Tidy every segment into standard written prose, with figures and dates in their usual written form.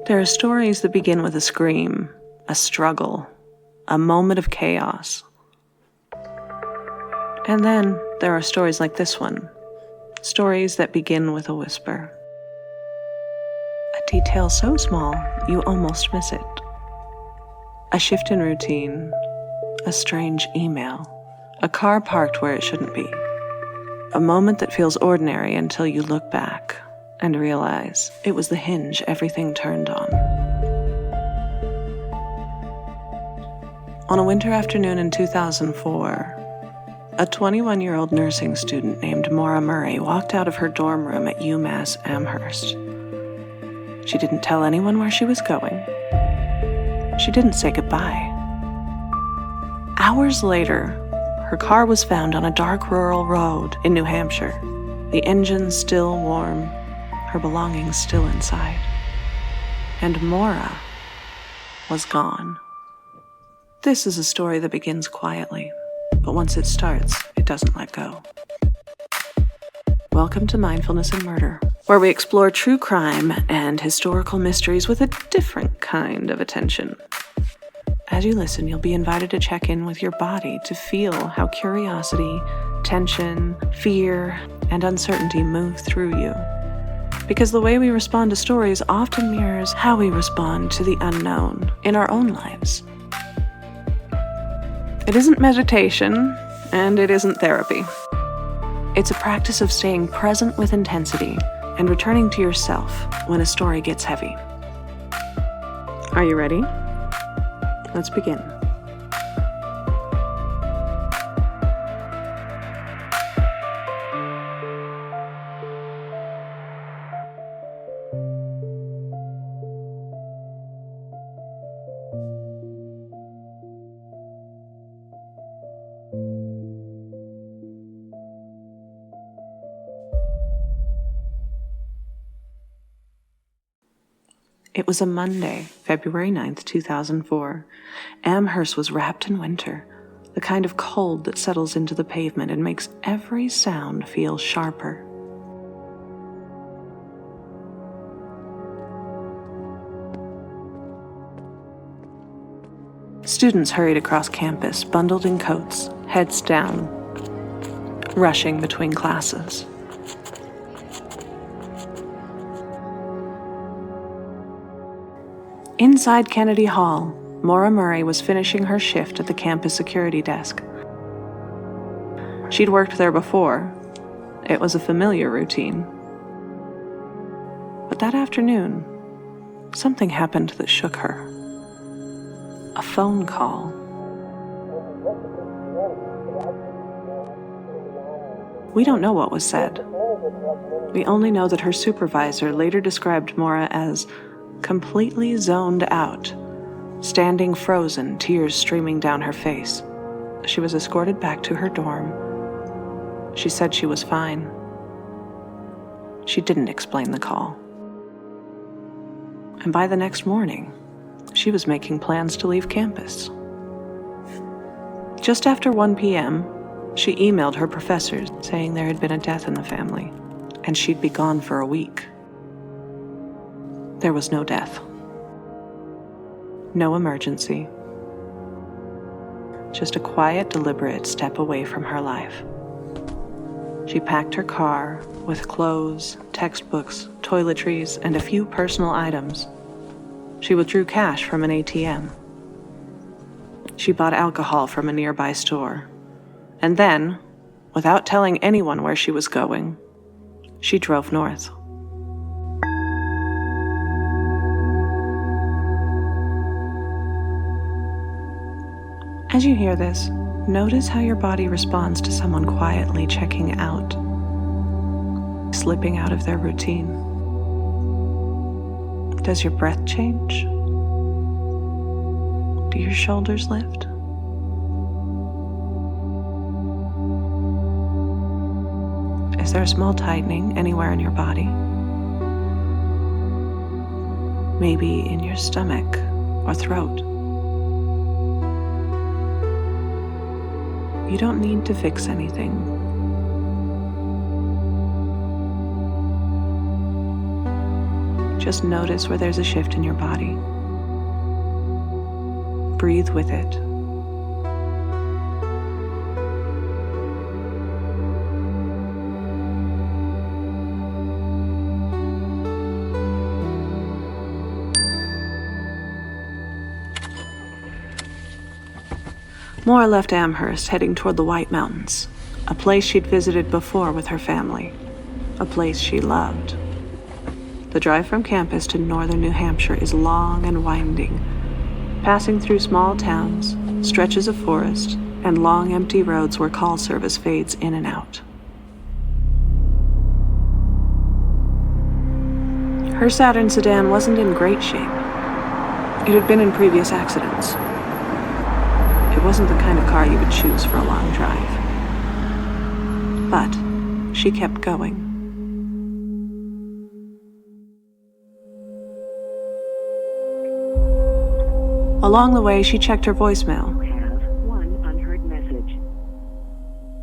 There are stories that begin with a scream, a struggle, a moment of chaos. And then there are stories like this one, stories that begin with a whisper. A detail so small you almost miss it. A shift in routine, a strange email, a car parked where it shouldn't be. A moment that feels ordinary until you look back and realize it was the hinge everything turned on. On a winter afternoon in 2004, a 21-year-old nursing student named Maura Murray walked out of her dorm room at UMass Amherst. She didn't tell anyone where she was going. She didn't say goodbye. Hours later, her car was found on a dark rural road in New Hampshire, the engine still warm, her belongings still inside. And Maura was gone. This is a story that begins quietly, but once it starts, it doesn't let go. Welcome to Mindfulness Murder, where we explore true crime and historical mysteries with a different kind of attention. As you listen, you'll be invited to check in with your body to feel how curiosity, tension, fear, and uncertainty move through you. Because the way we respond to stories often mirrors how we respond to the unknown in our own lives. It isn't meditation, and it isn't therapy. It's a practice of staying present with intensity and returning to yourself when a story gets heavy. Are you ready? Let's begin. It was a Monday, February 9th, 2004. Amherst was wrapped in winter, the kind of cold that settles into the pavement and makes every sound feel sharper. Students hurried across campus, bundled in coats, heads down, rushing between classes. Inside Kennedy Hall, Maura Murray was finishing her shift at the campus security desk. She'd worked there before. It was a familiar routine. But that afternoon, something happened that shook her. A phone call. We don't know what was said. We only know that her supervisor later described Maura as completely zoned out, standing frozen, tears streaming down her face. She was escorted back to her dorm. She said she was fine. She didn't explain the call. And by the next morning, she was making plans to leave campus. Just after 1 p.m., she emailed her professors saying there had been a death in the family, and she'd be gone for a week. There was no death. No emergency. Just a quiet, deliberate step away from her life. She packed her car with clothes, textbooks, toiletries, and a few personal items. She withdrew cash from an ATM. She bought alcohol from a nearby store. And then, without telling anyone where she was going, she drove north. As you hear this, notice how your body responds to someone quietly checking out, slipping out of their routine. Does your breath change? Do your shoulders lift? Is there a small tightening anywhere in your body? Maybe in your stomach or throat. You don't need to fix anything. Just notice where there's a shift in your body. Breathe with it. Maura left Amherst, heading toward the White Mountains, a place she'd visited before with her family, a place she loved. The drive from campus to northern New Hampshire is long and winding, passing through small towns, stretches of forest, and long empty roads where call service fades in and out. Her Saturn sedan wasn't in great shape. It had been in previous accidents. It wasn't the kind of car you would choose for a long drive. But she kept going. Along the way, she checked her voicemail. You have one unheard message.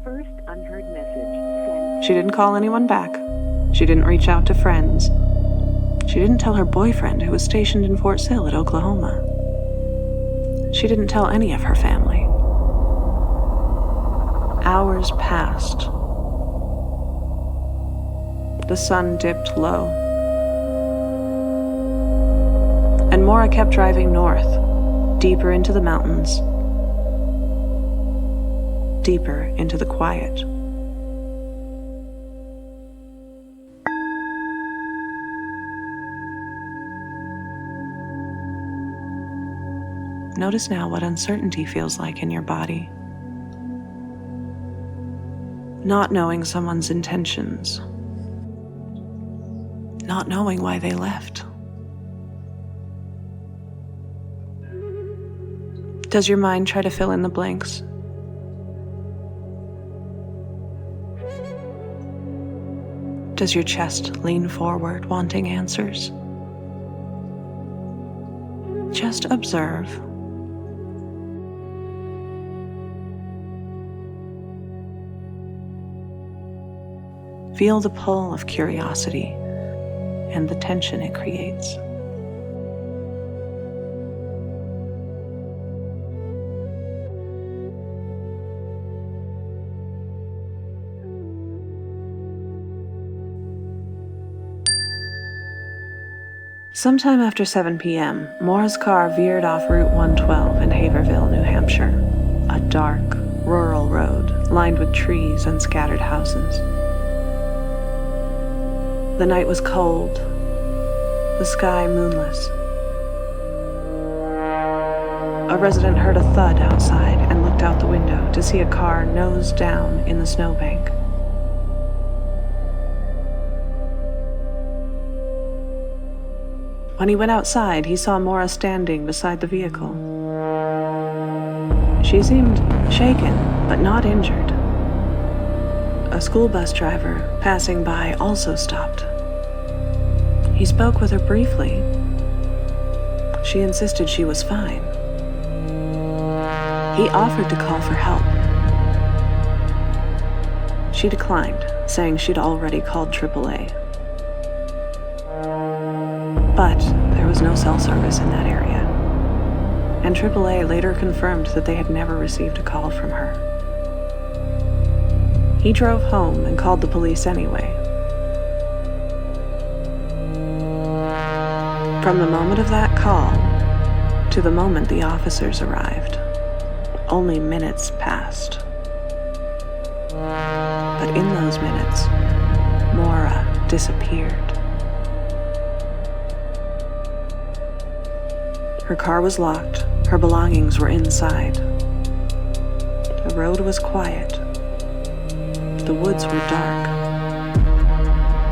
First unheard message sent. She didn't call anyone back. She didn't reach out to friends. She didn't tell her boyfriend, who was stationed in Fort Sill at Oklahoma. She didn't tell any of her family. Hours passed. The sun dipped low. And Maura kept driving north, deeper into the mountains, deeper into the quiet. Notice now what uncertainty feels like in your body. Not knowing someone's intentions. Not knowing why they left. Does your mind try to fill in the blanks? Does your chest lean forward, wanting answers? Just observe. Feel the pull of curiosity and the tension it creates. Sometime after 7 p.m., Maura's car veered off Route 112 in Haverhill, New Hampshire, a dark, rural road lined with trees and scattered houses. The night was cold, the sky moonless. A resident heard a thud outside and looked out the window to see a car nose down in the snowbank. When he went outside, he saw Maura standing beside the vehicle. She seemed shaken, but not injured. A school bus driver passing by also stopped. He spoke with her briefly. She insisted she was fine. He offered to call for help. She declined, saying she'd already called AAA. But there was no cell service in that area, and AAA later confirmed that they had never received a call from her. He drove home and called the police anyway. From the moment of that call to the moment the officers arrived, only minutes passed. But in those minutes, Maura disappeared. Her car was locked, her belongings were inside. The road was quiet. The woods were dark.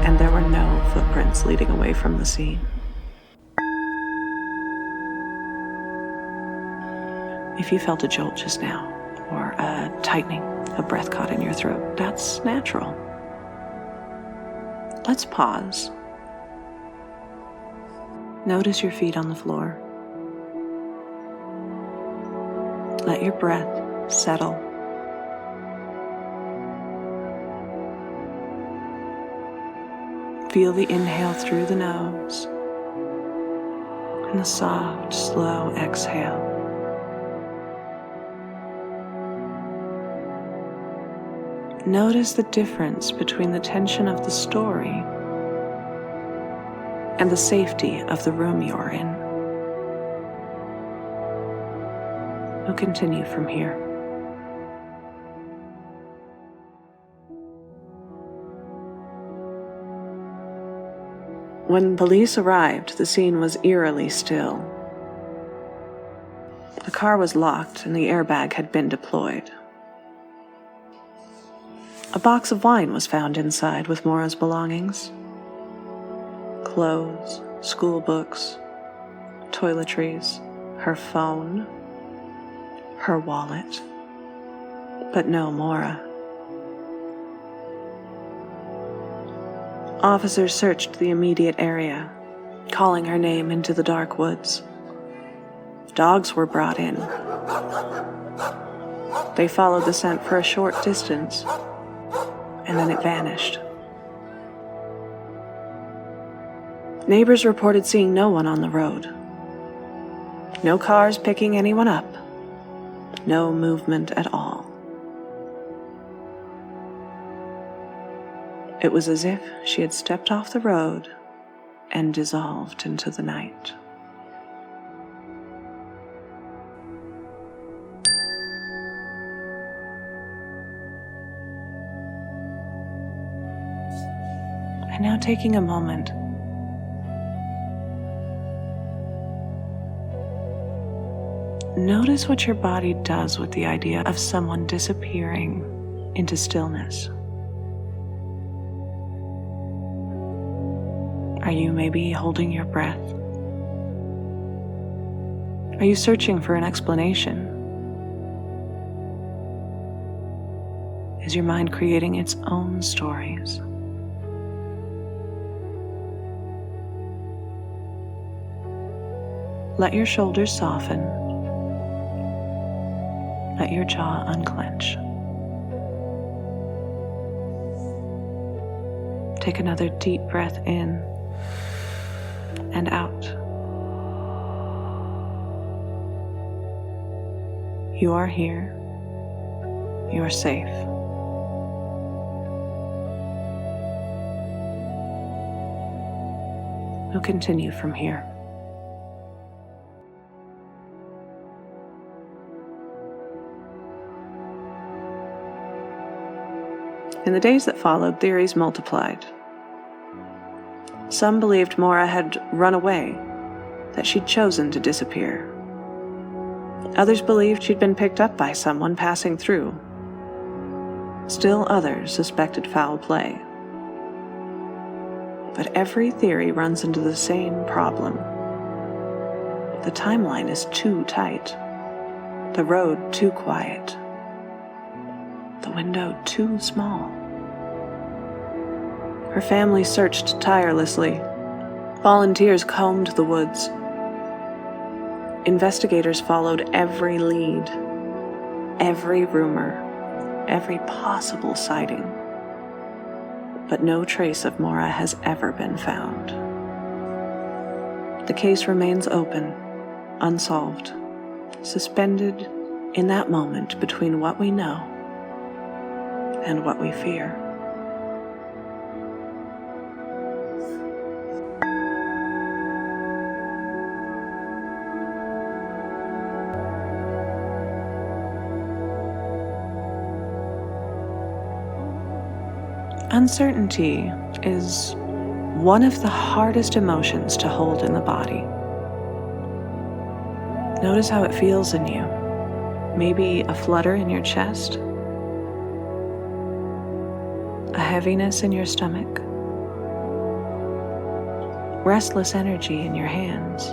And there were no footprints leading away from the scene. If you felt a jolt just now, or a tightening, a breath caught in your throat, that's natural. Let's pause. Notice your feet on the floor. Let your breath settle. Feel the inhale through the nose and a soft, slow exhale. Notice the difference between the tension of the story and the safety of the room you're in. We'll continue from here. When police arrived, the scene was eerily still. The car was locked and the airbag had been deployed. A box of wine was found inside with Maura's belongings. Clothes, school books, toiletries, her phone, her wallet, but no Maura. Officers searched the immediate area, calling her name into the dark woods. Dogs were brought in. They followed the scent for a short distance, and then it vanished. Neighbors reported seeing no one on the road. No cars picking anyone up. No movement at all. It was as if she had stepped off the road and dissolved into the night. And now taking a moment, notice what your body does with the idea of someone disappearing into stillness. Are you maybe holding your breath? Are you searching for an explanation? Is your mind creating its own stories? Let your shoulders soften. Let your jaw unclench. Take another deep breath in and out. You are here. You are safe. We'll continue from here. In the days that followed, theories multiplied. Some believed Maura had run away, that she'd chosen to disappear. Others believed she'd been picked up by someone passing through. Still others suspected foul play. But every theory runs into the same problem. The timeline is too tight, the road too quiet, the window too small. Her family searched tirelessly. Volunteers combed the woods. Investigators followed every lead, every rumor, every possible sighting. But no trace of Maura has ever been found. The case remains open, unsolved, suspended in that moment between what we know and what we fear. Uncertainty is one of the hardest emotions to hold in the body. Notice how it feels in you. Maybe a flutter in your chest, a heaviness in your stomach, restless energy in your hands.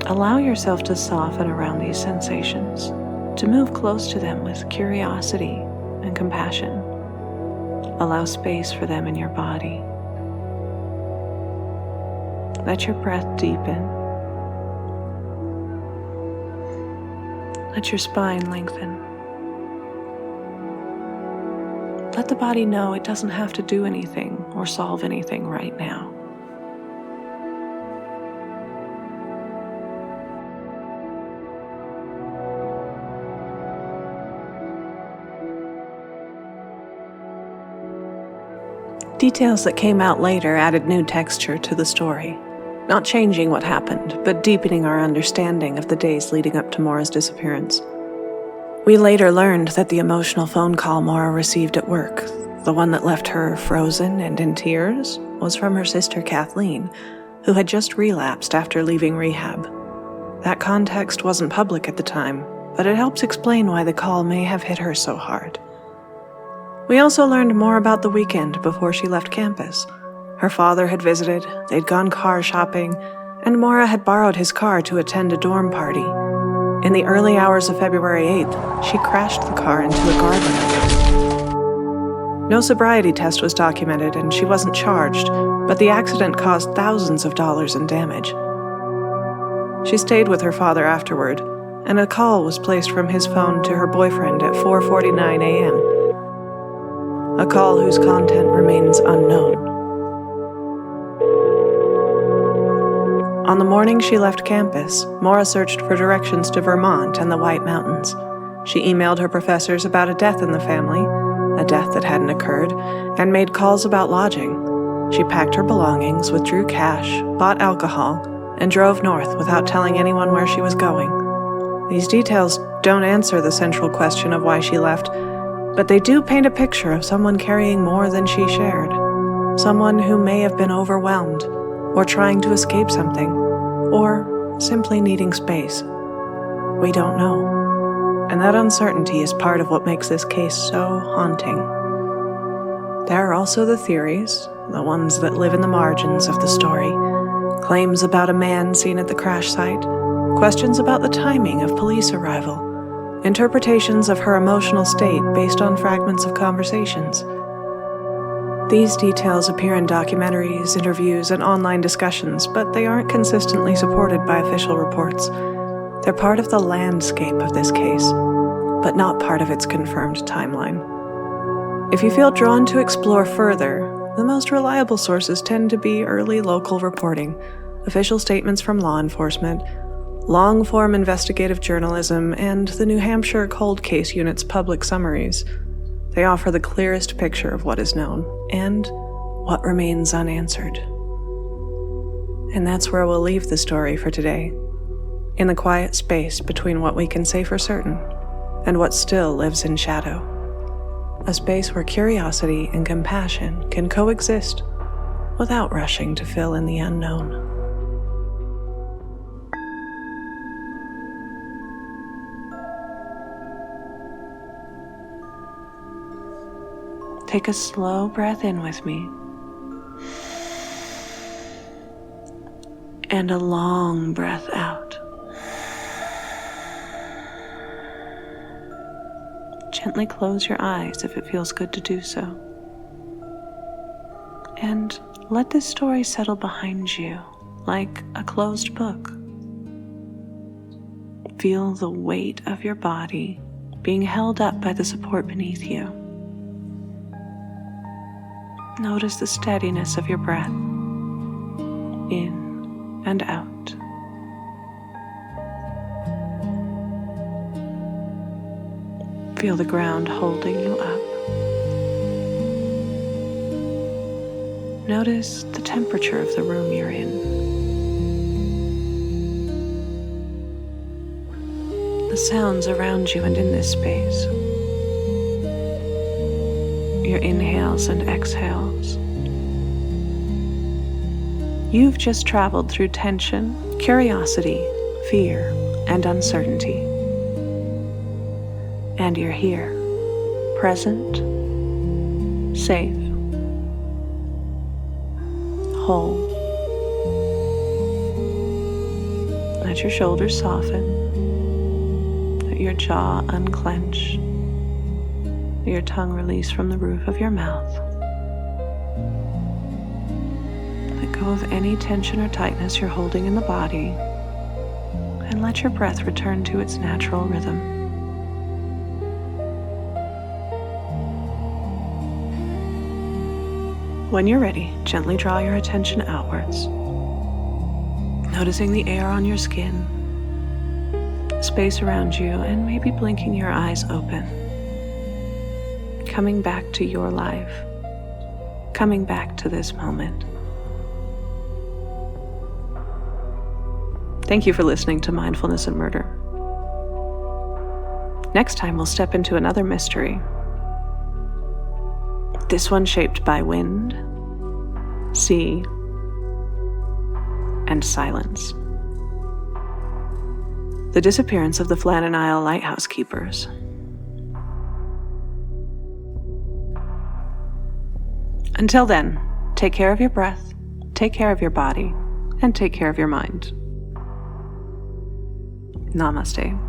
Allow yourself to soften around these sensations, to move close to them with curiosity and compassion. Allow space for them in your body. Let your breath deepen. Let your spine lengthen. Let the body know it doesn't have to do anything or solve anything right now. Details that came out later added new texture to the story, not changing what happened, but deepening our understanding of the days leading up to Maura's disappearance. We later learned that the emotional phone call Maura received at work, the one that left her frozen and in tears, was from her sister Kathleen, who had just relapsed after leaving rehab. That context wasn't public at the time, but it helps explain why the call may have hit her so hard. We also learned more about the weekend before she left campus. Her father had visited, they'd gone car shopping, and Maura had borrowed his car to attend a dorm party. In the early hours of February 8th, she crashed the car into a guardrail. No sobriety test was documented and she wasn't charged, but the accident caused thousands of dollars in damage. She stayed with her father afterward, and a call was placed from his phone to her boyfriend at 4:49 a.m., a call whose content remains unknown. On the morning she left campus, Maura searched for directions to Vermont and the White Mountains. She emailed her professors about a death in the family, a death that hadn't occurred, and made calls about lodging. She packed her belongings, withdrew cash, bought alcohol, and drove north without telling anyone where she was going. These details don't answer the central question of why she left, but they do paint a picture of someone carrying more than she shared. Someone who may have been overwhelmed, or trying to escape something, or simply needing space. We don't know. And that uncertainty is part of what makes this case so haunting. There are also the theories, the ones that live in the margins of the story. Claims about a man seen at the crash site, questions about the timing of police arrival, interpretations of her emotional state based on fragments of conversations. These details appear in documentaries, interviews, and online discussions, but they aren't consistently supported by official reports. They're part of the landscape of this case, but not part of its confirmed timeline. If you feel drawn to explore further, the most reliable sources tend to be early local reporting, official statements from law enforcement, long-form investigative journalism, and the New Hampshire Cold Case Unit's public summaries. They offer the clearest picture of what is known and what remains unanswered. And that's where we'll leave the story for today, in the quiet space between what we can say for certain and what still lives in shadow. A space where curiosity and compassion can coexist without rushing to fill in the unknown. Take a slow breath in with me, and a long breath out. Gently close your eyes if it feels good to do so. And let this story settle behind you like a closed book. Feel the weight of your body being held up by the support beneath you. Notice the steadiness of your breath, in and out. Feel the ground holding you up. Notice the temperature of the room you're in. The sounds around you and in this space. Your inhales and exhales. You've just traveled through tension, curiosity, fear, and uncertainty. And you're here, present, safe, whole. Let your shoulders soften, let your jaw unclench, your tongue release from the roof of your mouth. Let go of any tension or tightness you're holding in the body, and let your breath return to its natural rhythm. When you're ready, gently draw your attention outwards, noticing the air on your skin, space around you, and maybe blinking your eyes open. Coming back to your life, coming back to this moment. Thank you for listening to Mindfulness and Murder. Next time, we'll step into another mystery. This one shaped by wind, sea, and silence. The disappearance of the Flannan Isle lighthouse keepers. Until then, take care of your breath, take care of your body, and take care of your mind. Namaste.